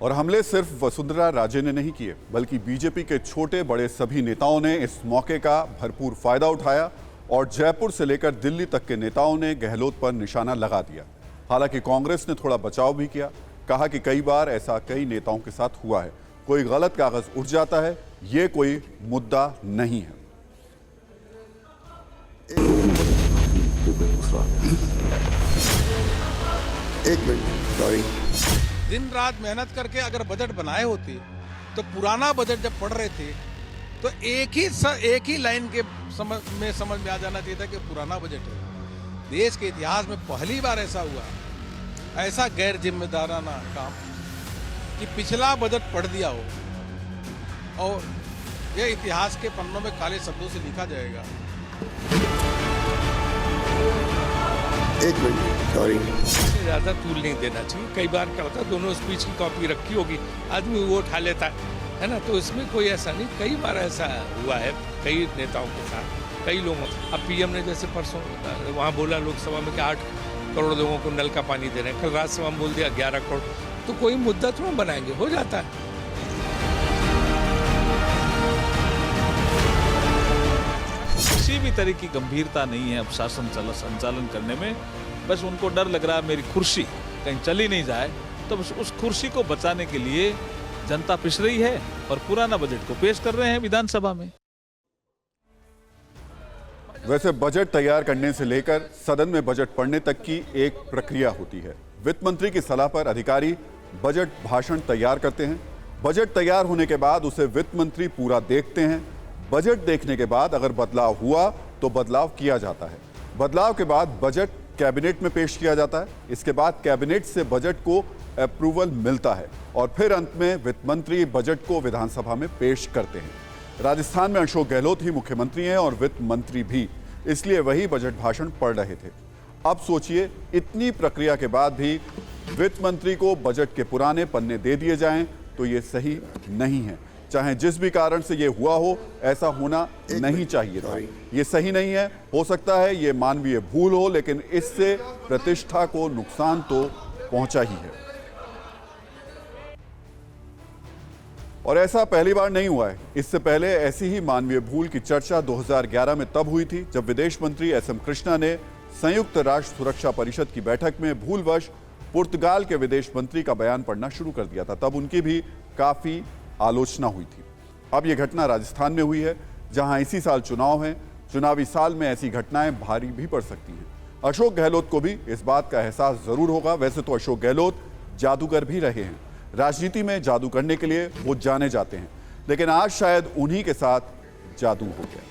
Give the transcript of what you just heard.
और हमले सिर्फ वसुंधरा राजे ने नहीं किए, बल्कि बीजेपी के छोटे बड़े सभी नेताओं ने इस मौके का भरपूर फायदा उठाया और जयपुर से लेकर दिल्ली तक के नेताओं ने गहलोत पर निशाना लगा दिया। हालांकि कांग्रेस ने थोड़ा बचाव भी किया, कहा कि कई बार ऐसा कई नेताओं के साथ हुआ है, कोई गलत कागज उठ जाता है, ये कोई मुद्दा नहीं है। एक मिनट, सॉरी। दिन रात मेहनत करके अगर बजट बनाए होते तो पुराना बजट जब पढ़ रहे थे तो एक ही लाइन के समझ में आ जाना चाहिए था कि पुराना बजट है। देश के इतिहास में पहली बार ऐसा हुआ, ऐसा गैर जिम्मेदाराना काम कि पिछला बजट पढ़ दिया हो और यह इतिहास के पन्नों में काले शब्दों से लिखा जाएगा। एक मिनट, सॉरी। ज़्यादा तूल नहीं देना चाहिए। कई बार क्या होता है, दोनों स्पीच की कॉपी रखी होगी, आदमी वो उठा लेता है ना, तो इसमें कोई ऐसा नहीं। कई बार ऐसा हुआ है कई नेताओं के साथ, कई लोगों। अब पीएम ने जैसे परसों वहाँ बोला लोकसभा में कि 8 करोड़ लोगों को नल का पानी दे रहे हैं, कल राज्यसभा में बोल दिया 11 करोड़। तो कोई मुद्दा थोड़ा बनाएंगे, हो जाता है। किसी भी तरह की गंभीरता नहीं है अब शासन संचालन करने में। बस उनको डर लग रहा है मेरी कुर्सी कहीं चली नहीं जाए, तो उस कुर्सी को बचाने के लिए जनता पिस रही है और पुराना बजट को पेश कर रहे हैं विधानसभा में। वैसे बजट तैयार करने से लेकर सदन में बजट पढ़ने तक की एक प्रक्रिया होती है। वित्त मंत्री की सलाह पर अधिकारी बजट भाषण तैयार करते हैं। बजट तैयार होने के बाद उसे वित्त मंत्री पूरा देखते हैं। बजट देखने के बाद अगर बदलाव हुआ तो बदलाव किया जाता है। बदलाव के बाद बजट कैबिनेट में पेश किया जाता है। इसके बाद कैबिनेट से बजट को अप्रूवल मिलता है और फिर अंत में वित्त मंत्री बजट को विधानसभा में पेश करते हैं। राजस्थान में अशोक गहलोत ही मुख्यमंत्री हैं और वित्त मंत्री भी, इसलिए वही बजट भाषण पढ़ रहे थे। अब सोचिए, इतनी प्रक्रिया के बाद भी वित्त मंत्री को बजट के पुराने पन्ने दे दिए जाएं तो ये सही नहीं है। चाहे जिस भी कारण से ये हुआ हो, ऐसा होना नहीं चाहिए था। ये सही नहीं है। हो सकता है ये मानवीय भूल हो, लेकिन इससे प्रतिष्ठा को नुकसान तो पहुंचा ही है। और ऐसा पहली बार नहीं हुआ है। इससे पहले ऐसी ही मानवीय भूल की चर्चा 2011 में तब हुई थी जब विदेश मंत्री एस.एम. कृष्णा ने संयुक्त राष्ट्र सुरक्षा परिषद की बैठक में भूलवश पुर्तगाल के विदेश मंत्री का बयान पढ़ना शुरू कर दिया था। तब उनकी भी काफी आलोचना हुई थी। अब यह घटना राजस्थान में हुई है, जहां इसी साल चुनाव है। चुनावी साल में ऐसी घटनाएं भारी भी पड़ सकती हैं। अशोक गहलोत को भी इस बात का एहसास जरूर होगा। वैसे तो अशोक गहलोत जादूगर भी रहे हैं, राजनीति में जादू करने के लिए वो जाने जाते हैं, लेकिन आज शायद उन्हीं के साथ जादू हो गया।